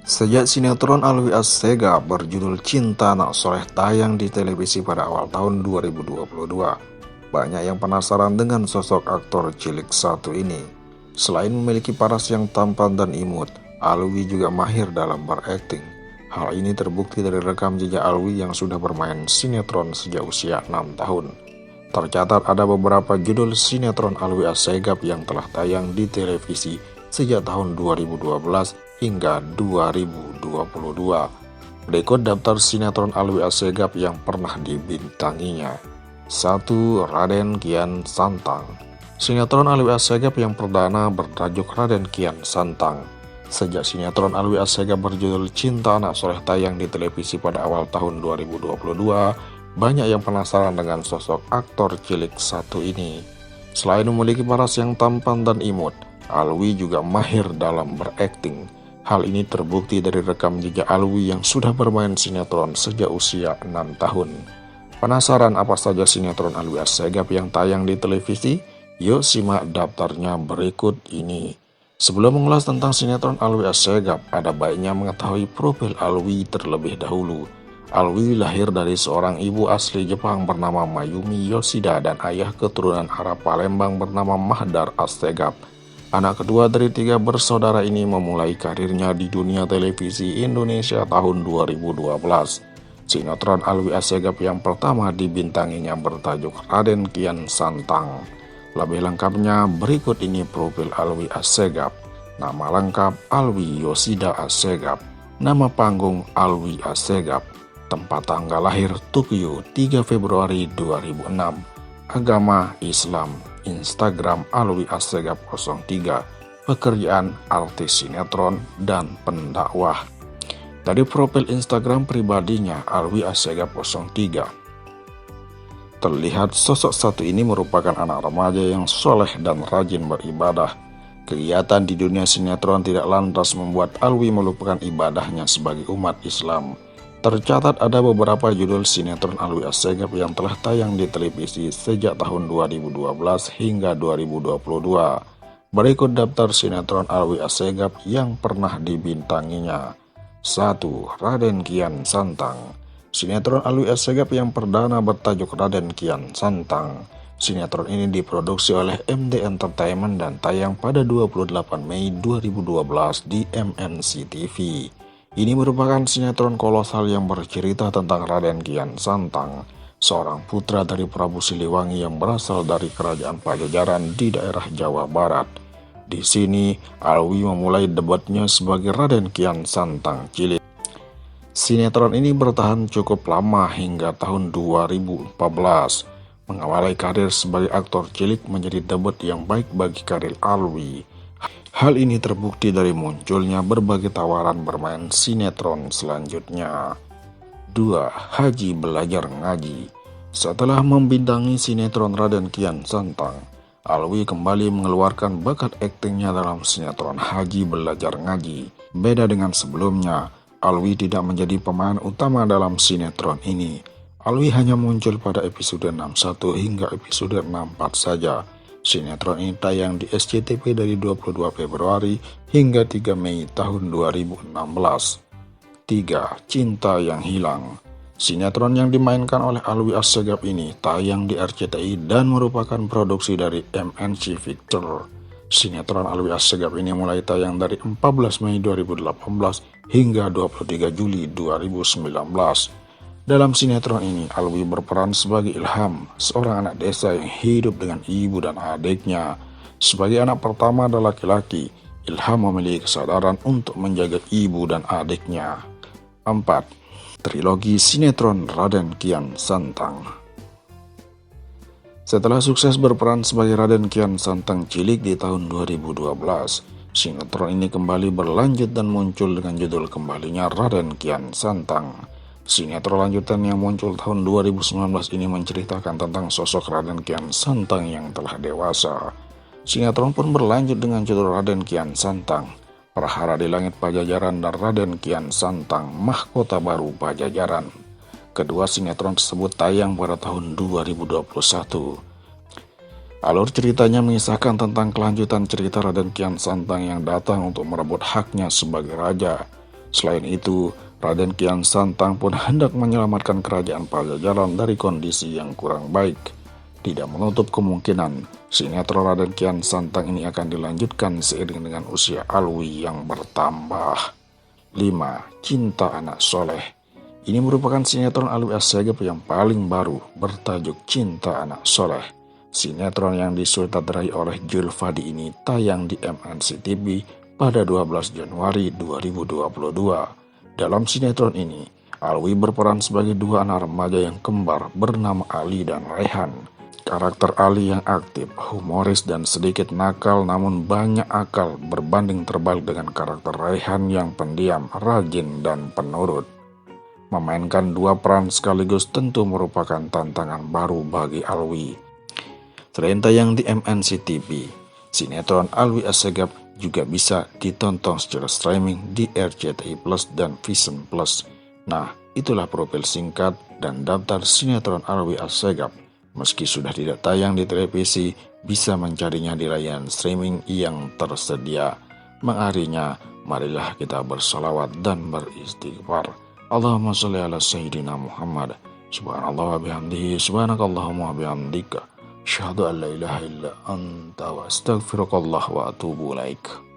Sejak sinetron Alwi Assegaf berjudul Cinta Anak Soleh tayang di televisi pada awal tahun 2022, banyak yang penasaran dengan sosok aktor cilik satu ini. Selain memiliki paras yang tampan dan imut, Alwi juga mahir dalam berakting. Hal ini terbukti dari rekam jejak Alwi yang sudah bermain sinetron sejak usia 6 tahun. Tercatat ada beberapa judul sinetron Alwi Assegaf yang telah tayang di televisi sejak tahun 2012 hingga 2022. Berikut daftar sinetron Alwi Assegaf yang pernah dibintanginya. 1. Raden Kian Santang. Sinetron Alwi Assegaf yang perdana bertajuk Raden Kian Santang. Sejak sinetron Alwi Assegaf berjudul Cinta Anak Soleh tayang di televisi pada awal tahun 2022, banyak yang penasaran dengan sosok aktor cilik satu ini. Selain memiliki paras yang tampan dan imut, Alwi juga mahir dalam berakting. Hal ini terbukti dari rekam jejak Alwi yang sudah bermain sinetron sejak usia 6 tahun. Penasaran apa saja sinetron Alwi Assegaf yang tayang di televisi? Yuk simak daftarnya berikut ini. Sebelum mengulas tentang sinetron Alwi Assegaf, ada baiknya mengetahui profil Alwi terlebih dahulu. Alwi lahir dari seorang ibu asli Jepang bernama Mayumi Yoshida dan ayah keturunan Arab Palembang bernama Mahdar Assegaf. Anak kedua dari 3 bersaudara ini memulai karirnya di dunia televisi Indonesia tahun 2012. Sinetron Alwi Assegaf yang pertama dibintanginya bertajuk Raden Kian Santang. Lebih lengkapnya berikut ini profil Alwi Assegaf. Nama lengkap Alwi Yoshida Assegaf. Nama panggung Alwi Assegaf. Tempat tanggal lahir Tokyo 3 Februari 2006. Agama Islam. Instagram Alwi Assegaf 03. Pekerjaan artis sinetron dan pendakwah. Dari profil Instagram pribadinya Alwi Assegaf 03, terlihat sosok satu ini merupakan anak remaja yang soleh dan rajin beribadah. Kegiatan di dunia sinetron tidak lantas membuat Alwi melupakan ibadahnya sebagai umat Islam. Tercatat ada beberapa judul sinetron Alwi Assegaf yang telah tayang di televisi sejak tahun 2012 hingga 2022. Berikut daftar sinetron Alwi Assegaf yang pernah dibintanginya. 1. Raden Kian Santang. Sinetron Alwi Assegaf yang perdana bertajuk Raden Kian Santang. Sinetron ini diproduksi oleh MD Entertainment dan tayang pada 28 Mei 2012 di MNC TV. Ini merupakan sinetron kolosal yang bercerita tentang Raden Kian Santang, seorang putra dari Prabu Siliwangi yang berasal dari kerajaan Pajajaran di daerah Jawa Barat. Di sini, Alwi memulai debatnya sebagai Raden Kian Santang cilik. Sinetron ini bertahan cukup lama hingga tahun 2014. Mengawali karir sebagai aktor cilik menjadi debut yang baik bagi karir Alwi. Hal ini terbukti dari munculnya berbagai tawaran bermain sinetron selanjutnya. 2. Haji Belajar Ngaji. Setelah membintangi sinetron Raden Kian Santang, Alwi kembali mengeluarkan bakat aktingnya dalam sinetron Haji Belajar Ngaji. Beda dengan sebelumnya, Alwi tidak menjadi pemain utama dalam sinetron ini. Alwi hanya muncul pada episode 61 hingga episode 64 saja. Sinetron ini tayang di SCTV dari 22 Februari hingga 3 Mei tahun 2016. 3. Cinta yang Hilang. Sinetron yang dimainkan oleh Alwi Assegaf ini tayang di RCTI dan merupakan produksi dari MNC Pictures. Sinetron Alwi Assegaf ini mulai tayang dari 14 Mei 2018 hingga 23 Juli 2019. Dalam sinetron ini, Alwi berperan sebagai Ilham, seorang anak desa yang hidup dengan ibu dan adiknya. Sebagai anak pertama dan laki-laki, Ilham memiliki kesadaran untuk menjaga ibu dan adiknya. 4. Trilogi sinetron Raden Kian Santang. Setelah sukses berperan sebagai Raden Kian Santang cilik di tahun 2012, sinetron ini kembali berlanjut dan muncul dengan judul kembalinya Raden Kian Santang. Sinetron lanjutan yang muncul tahun 2019 ini menceritakan tentang sosok Raden Kian Santang yang telah dewasa. Sinetron pun berlanjut dengan judul Raden Kian Santang, Prahara di Langit Pajajaran dan Raden Kian Santang, Mahkota Baru Pajajaran. Kedua sinetron tersebut tayang pada tahun 2021. Alur ceritanya mengisahkan tentang kelanjutan cerita Raden Kian Santang yang datang untuk merebut haknya sebagai raja. Selain itu, Raden Kian Santang pun hendak menyelamatkan kerajaan Pajajaran dari kondisi yang kurang baik. Tidak menutup kemungkinan, sinetron Raden Kian Santang ini akan dilanjutkan seiring dengan usia Alwi yang bertambah. 5. Cinta Anak Soleh. Ini merupakan sinetron Alwi Assegaf yang paling baru bertajuk Cinta Anak Soleh. Sinetron yang disutradarai oleh Julfadi ini tayang di MNC TV pada 12 Januari 2022. Dalam sinetron ini, Alwi berperan sebagai dua anak remaja yang kembar bernama Ali dan Raihan. Karakter Ali yang aktif, humoris, dan sedikit nakal namun banyak akal berbanding terbalik dengan karakter Raihan yang pendiam, rajin, dan penurut. Memainkan dua peran sekaligus tentu merupakan tantangan baru bagi Alwi. Selain tayang di MNC TV, sinetron Alwi Assegaf juga bisa ditonton secara streaming di RCTI Plus dan Vision Plus. Nah, itulah profil singkat dan daftar sinetron Alwi Assegaf. Meski sudah tidak tayang di televisi, bisa mencarinya di layanan streaming yang tersedia. Mengakhirinya, marilah kita bersolawat dan beristighfar. Allahumma sholli ala Sayyidina Muhammad. Subhanallah wa bihamdihi, subhanakallahumma wa bihamdika. Asyhadu an la ilaha illa anta wa astaghfirullah wa atubu ilaik.